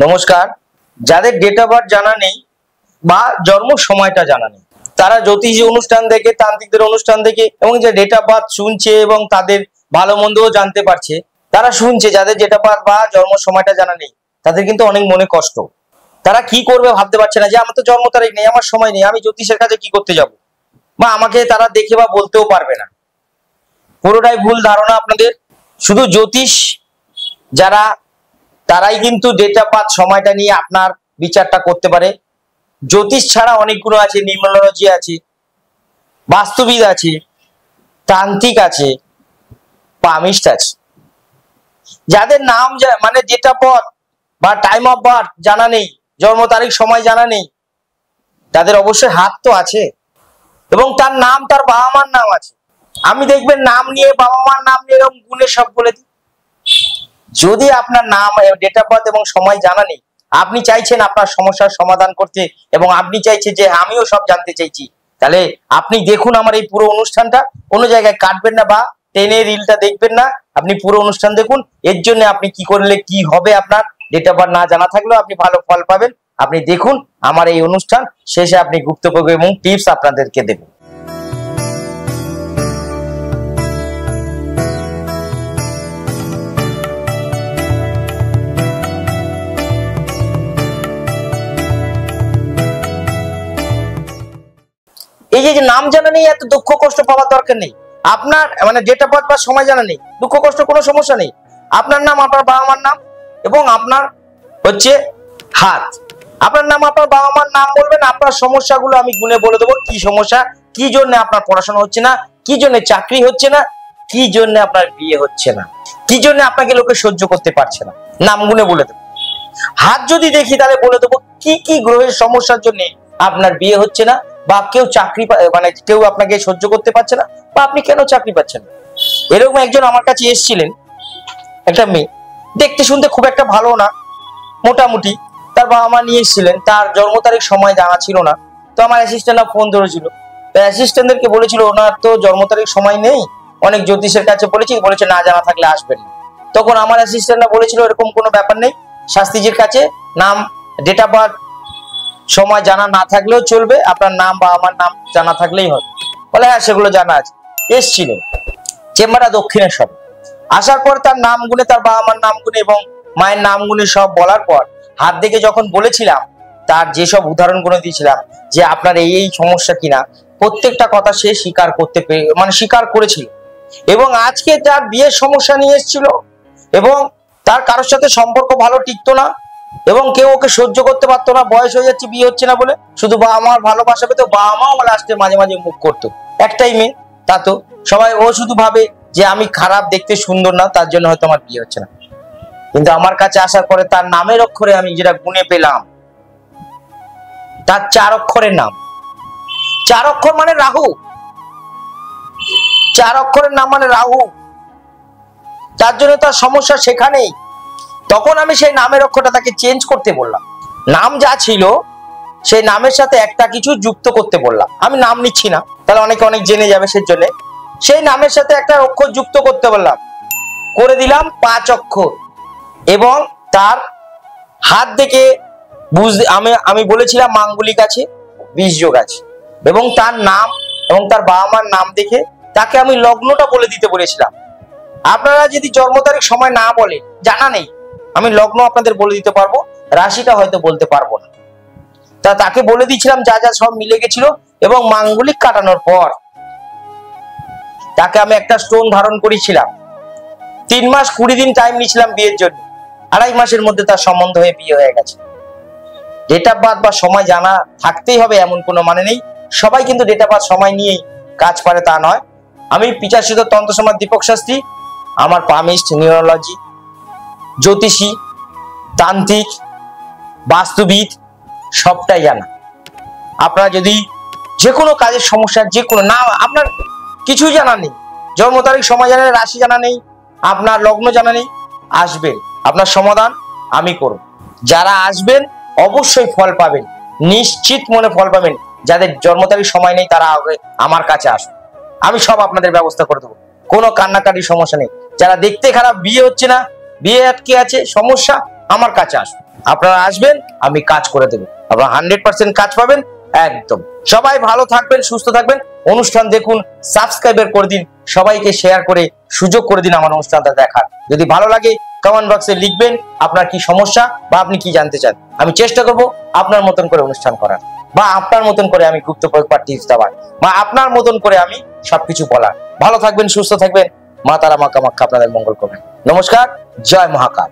নমস্কার। যাদের date of birth জানা নেই বা জন্ম সময়টা জানা নেই তারা জ্যোতিষী অনুষ্ঠান দেখে, তান্ত্রিকদের অনুষ্ঠান দেখে এবং যে ডেট অফ বার্থ শুনছে এবং তাদের ভালো মন্দও জানতে পারছে, তারা শুনছে যাদের ডেট অফ বার্থ বা জন্ম সময়টা জানা নেই তাদের কিন্তু অনেক মনে কষ্ট। তারা কি করবে ভাবতে পারছে না যে আমার তো জন্ম তারিখ নেই, আমার সময় নেই, আমি জ্যোতিষের কাছে কি করতে যাব, বা আমাকে তারা দেখে বা বলতেও পারবে না। পুরোটাই ভুল ধারণা আপনাদের। শুধু জ্যোতিষ যারা তারাই কিন্তু ডেট অফ বার্থ সময়টা নিয়ে আপনার বিচারটা করতে পারে। জ্যোতিষ ছাড়া অনেকগুলো আছে, নিউমারোলজি আছে, বাস্তুবিদ আছে, তান্ত্রিক আছে, পামিস্ট আছে। যাদের নাম মানে ডেট অফ বার্থ বা টাইম অফ বার্থ জানা নেই, জন্ম তারিখ সময় জানা নেই, তাদের অবশ্যই হাত তো আছে এবং তার নাম তার বাবা মার নাম আছে। আমি দেখবেন নাম নিয়ে, বাবা মার নাম নিয়ে এরকম গুণে সব বলে দিই। যদি আপনার নাম, ডেট অফ বার্থ এবং সময় জানা নেই, আপনি চাইছেন আপনার সমস্যার সমাধান করতে এবং আপনি চাইছেন যে আমিও সব জানতে চাইছি, তাহলে আপনি দেখুন আমার এই পুরো অনুষ্ঠানটা, কোনো জায়গায় কাটবেন না বা টেনে রিলটা দেখবেন না, আপনি পুরো অনুষ্ঠান দেখুন। এর জন্য আপনি কি করলে কি হবে, আপনার ডেট অফ বার্থ না জানা থাকলেও আপনি ভালো ফল পাবেন। আপনি দেখুন আমার এই অনুষ্ঠান, শেষে আপনি গুপ্তগোপন এবং টিপস আপনাদেরকে দেব। এই যে নাম জানা নেই, এত দুঃখ কষ্ট পাওয়ার দরকার নেই। আপনার মানে ডেট অফ বার্থ বা সময় জানা নেই, দুঃখ কষ্ট কোনো সমস্যা নেই। আপনার নাম, আপনার বাবা মার নাম এবং আপনার হচ্ছে হাত, আপনার নাম, আপনার বাবা মার নাম বলবেন। আপনার সমস্যাগুলো আমি গুনে বলে দেবো, কি সমস্যা, কি জন্য আপনার পড়াশোনা হচ্ছে না, কি জন্য চাকরি হচ্ছে না, কি জন্য আপনার বিয়ে হচ্ছে না, কি জন্য আপনাকে লোকে সহ্য করতে পারছে না, নাম গুনে বলে দেবো। হাত যদি দেখি তাহলে বলে দেবো কি কি গ্রহের সমস্যার জন্য আপনার বিয়ে হচ্ছে না, বা কেউ চাকরি মানে কেউ আপনাকে সহ্য করতে পারছে না, বা আপনি কেন চাকরি পাচ্ছেন না। এরকম একজন আমার কাছে এসেছিলেন, একটা মেয়ে, দেখতে শুনতে খুব একটা ভালো না, মোটামুটি। তার বাবা মা নিয়ে এসেছিলেন, তার জন্ম তারিখ সময় জানা ছিল না। তো আমার অ্যাসিস্ট্যান্টরা ফোন ধরেছিল, তো অ্যাসিস্ট্যান্টদেরকে বলেছিল ওনার তো জন্ম তারিখ সময় নেই, অনেক জ্যোতিষের কাছে বলেছে না জানা থাকলে আসবেন না। তখন আমার অ্যাসিস্ট্যান্টরা বলেছিল এরকম কোনো ব্যাপার নেই, শাস্ত্রীজির কাছে নাম, ডেট অফ বার্থ সময় জানা না থাকলেও চলবে, আপনার নাম বা আমার নাম জানা থাকলেই হবে। বলে হ্যাঁ সেগুলো জানা আছে। এসছিলেন চেম্বারটা দক্ষিণেশ্বর, আসার পর তার নাম গুনে, তার বাবা মার নাম গুনে এবং মায়ের নাম গুনে সব বলার পর হাত দেখে যখন বলেছিলাম, তার যেসব উদাহরণগুলো দিয়েছিলাম যে আপনার এই এই সমস্যা কিনা, প্রত্যেকটা কথা সে স্বীকার করতে মানে স্বীকার করেছিল। এবং আজকে তার বিয়ের সমস্যা নিয়ে এসেছিল এবং তার কারোর সাথে সম্পর্ক ভালো টিকতো না এবং কেউ ওকে সহ্য করতে পারতো না, বয়স হয়ে যাচ্ছে, বিয়ে হচ্ছে না বলে। শুধু বাবা মার ভালোবাসা পেতো, বাবা মাও লাস্টে মাঝে মাঝে মুখ করতো। একটাই মেয়ে, তা তো সবাই, ও শুধু ভাবে যে আমি খারাপ, দেখতে সুন্দর না, তার জন্য হয়তো আমার বিয়ে হচ্ছে না। কিন্তু আমার কাছে আসার পরে তার নামের অক্ষরে আমি যেটা গুনে পেলাম, তার 4 অক্ষরের নাম। 4 অক্ষর মানে রাহু, 4 অক্ষরের নাম মানে রাহু, তার জন্য তার সমস্যা সেখানেই। তখন আমি সেই নামের অক্ষরটা তাকে চেঞ্জ করতে বললাম, নাম যা ছিল সেই নামের সাথে একটা কিছু যুক্ত করতে বললাম। আমি নাম নিচ্ছি না, তাহলে অনেকে অনেক জেনে যাবে, সেই জন্য সেই নামের সাথে একটা অক্ষর যুক্ত করতে বললাম, করে দিলাম 5 অক্ষর। এবং তার হাত দেখে আমি বলেছিলাম মাঙ্গলিক আছে, 20 যোগ আছে, এবং তার নাম এবং তার বাবা মার নাম দেখে তাকে আমি লগ্নটা বলে দিতে বলেছিলাম। আপনারা যদি জন্ম তারিখ সময় না বলে, জানা নেই, আমি লগ্ন আপনাদের বলে দিতে পারবো, রাশিটা হয়তো বলতে পারবো না। তাকে বলে দিয়েছিলাম যা যা সব মিলে গেছিল। এবং মাঙ্গলিক কাটানোর পর তাকে আমি একটা স্টোন ধারণ করেছিলাম। 3 মাস 20 দিন টাইম নিয়েছিলাম বিয়ের জন্য, 2.5 মাসের মধ্যে তার সম্বন্ধ হয়ে বিয়ে হয়ে গেছে। ডেট অফ বার্থ বা সময় জানা থাকতেই হবে এমন কোনো মানে নেই। সবাই কিন্তু ডেট অফ বার্থ সময় নিয়েই কাজ পারে তা নয়। আমি পিচাসিত তন্ত্র সমাজ দীপক শাস্ত্রী, আমার পামিস্ট, নিউরোলজি, জ্যোতিষী, তান্ত্রিক, বাস্তুবিদ সবটাই জানা। আপনারা যদি যে কোনো কাজের সমস্যা, যে কোনো না, আপনার কিছুই জানা নেই, জন্ম তারিখ সময় জানা নেই, রাশি জানা নেই, আপনার লগ্ন জানা নেই, আসবেন, আপনার সমাধান আমি করব। যারা আসবেন অবশ্যই ফল পাবেন, নিশ্চিত মনে ফল পাবেন। যাদের জন্ম তারিখ সময় নেই তারা আগে আমার কাছে আসুন, আমি সব আপনাদের ব্যবস্থা করে দেবো, কোনো কান্নাকাটির সমস্যা নেই। যারা দেখতে খারাপ, বিয়ে হচ্ছে না, বিয়ে আটকে আছে, সমস্যা, আমার কাছে আসুন, আপনারা আসবেন, আমি কাজ করে দেবো, আপনারা 100% কাজ পাবেন। একদম সবাই ভালো থাকবেন, সুস্থ থাকবেন। অনুষ্ঠান দেখুন, সাবস্ক্রাইবার করে দিন, সবাইকে শেয়ার করে সুযোগ করে দিন আমার অনুষ্ঠানটা দেখার। যদি ভালো লাগে কমেন্ট বক্সে লিখবেন আপনার কি সমস্যা বা আপনি কি জানতে চান। আমি চেষ্টা করব আপনার মতন করে অনুষ্ঠান করার, বা আপনার মতন করে আমি গুপ্তপ্রয়োগ টিপস দেওয়ার, বা আপনার মতন করে আমি সবকিছু বলার। ভালো থাকবেন, সুস্থ থাকবেন। মা তারা মা কামাখ্যা আপনাদের মঙ্গল করবেন। নমস্কার, জয় মহাকাল।